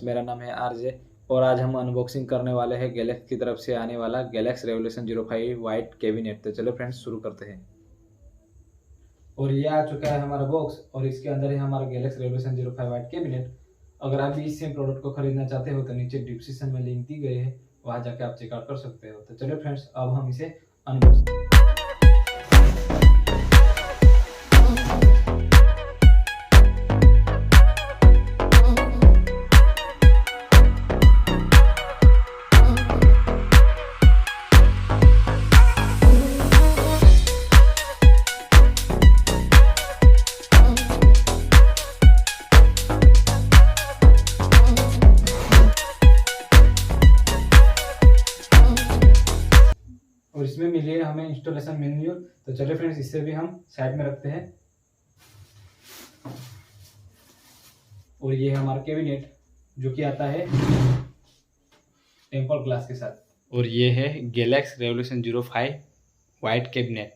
मेरा नाम है आरजे और आज हम अनबॉक्सिंग करने वाले हैं गैलेक्स की तरफ से आने वाला गैलेक्स रेवोल्यूशन 05 वाइट कैबिनेट। तो चलो फ्रेंड्स शुरू करते हैं। और ये आ चुका है हमारा बॉक्स और इसके अंदर है हमारा गैलेक्स रेवोल्यूशन 05 वाइट कैबिनेट। अगर आप भी इस सेम प्रोडक्ट को खरीदना चाहते हो तो नीचे डिस्क्रिप्शन में लिंक दी गई है, वहां जाके आप चेकआउट कर सकते हो। तो चलो फ्रेंड्स अब हम इसे अनबॉक्स और इसमें मिली है हमें इंस्टॉलेशन मेन्यू। तो चलिए फ्रेंड्स इसे भी हम साइड में रखते हैं। और ये है हमारा कैबिनेट जो कि आता है टेम्पर्ड ग्लास के साथ। और ये है गैलेक्स रेवोल्यूशन 05 वाइट कैबिनेट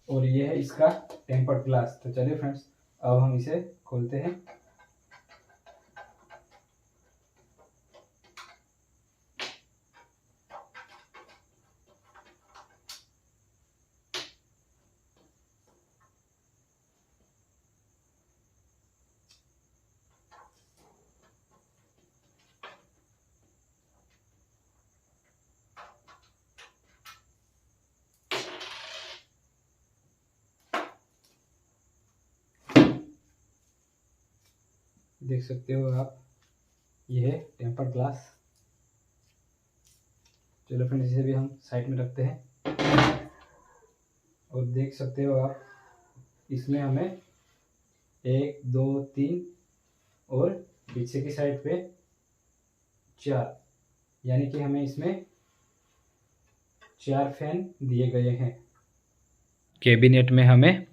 और ये है इसका टेम्पर्ड ग्लास। तो चलिए फ्रेंड्स अब हम इसे खोलते हैं। देख सकते हो आप, ये है टेम्पर्ड ग्लास। चलो फ्रेंड्स इसे भी हम साइड में रखते हैं। और देख सकते हो आप, इसमें हमें 1 2 3 और पीछे की साइड पे 4, यानी कि हमें इसमें 4 फैन दिए गए हैं। कैबिनेट में हमें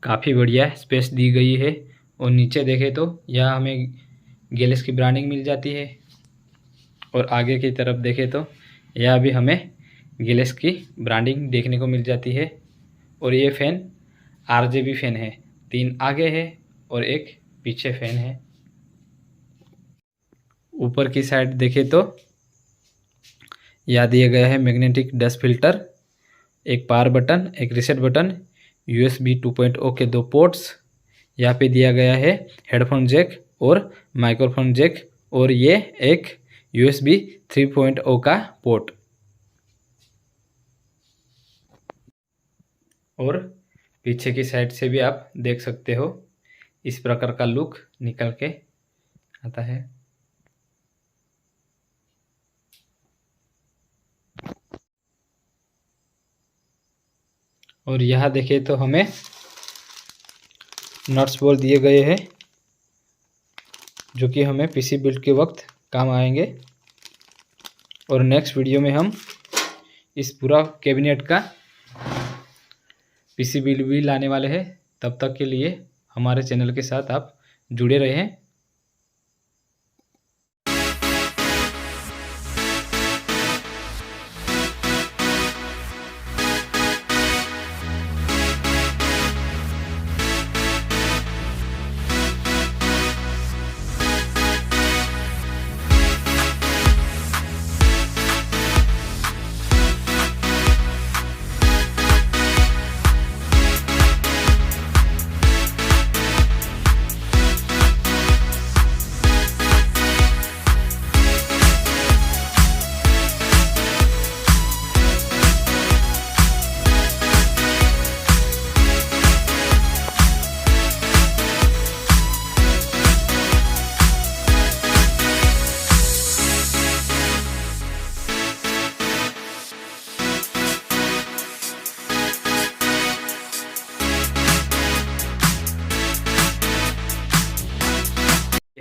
काफ़ी बढ़िया स्पेस दी गई है। और नीचे देखें तो यहाँ हमें गैलेक्स की ब्रांडिंग मिल जाती है। और आगे की तरफ देखें तो यहाँ भी हमें गैलेक्स की ब्रांडिंग देखने को मिल जाती है। और ये फ़ैन RGB फ़ैन है, 3 आगे है और 1 पीछे फ़ैन है। ऊपर की साइड देखें तो यहाँ दिया गया है मैग्नेटिक डस्ट फिल्टर, एक पावर बटन, एक रीसेट बटन, USB 2.0 के 2 पोर्ट्स। यहाँ पे दिया गया है हेडफोन जैक और माइक्रोफोन जैक और ये एक USB 3.0 का पोर्ट। और पीछे की साइड से भी आप देख सकते हो, इस प्रकार का लुक निकल के आता है। और यहाँ देखें तो हमें नट्स बोल्ट दिए गए हैं जो कि हमें PC बिल्ड के वक्त काम आएंगे। और नेक्स्ट वीडियो में हम इस पूरा कैबिनेट का PC बिल्ड भी लाने वाले हैं। तब तक के लिए हमारे चैनल के साथ आप जुड़े रहें।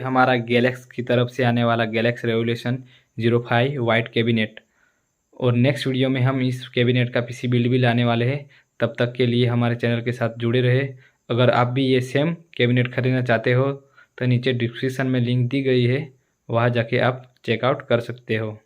हमारा गैलेक्स की तरफ से आने वाला गैलेक्स रेवोल्यूशन 05 वाइट कैबिनेट। और नेक्स्ट वीडियो में हम इस कैबिनेट का PC बिल्ड भी लाने वाले हैं। तब तक के लिए हमारे चैनल के साथ जुड़े रहे। अगर आप भी ये सेम कैबिनेट खरीदना चाहते हो तो नीचे डिस्क्रिप्शन में लिंक दी गई है, वहाँ जाके आप चेकआउट कर सकते हो।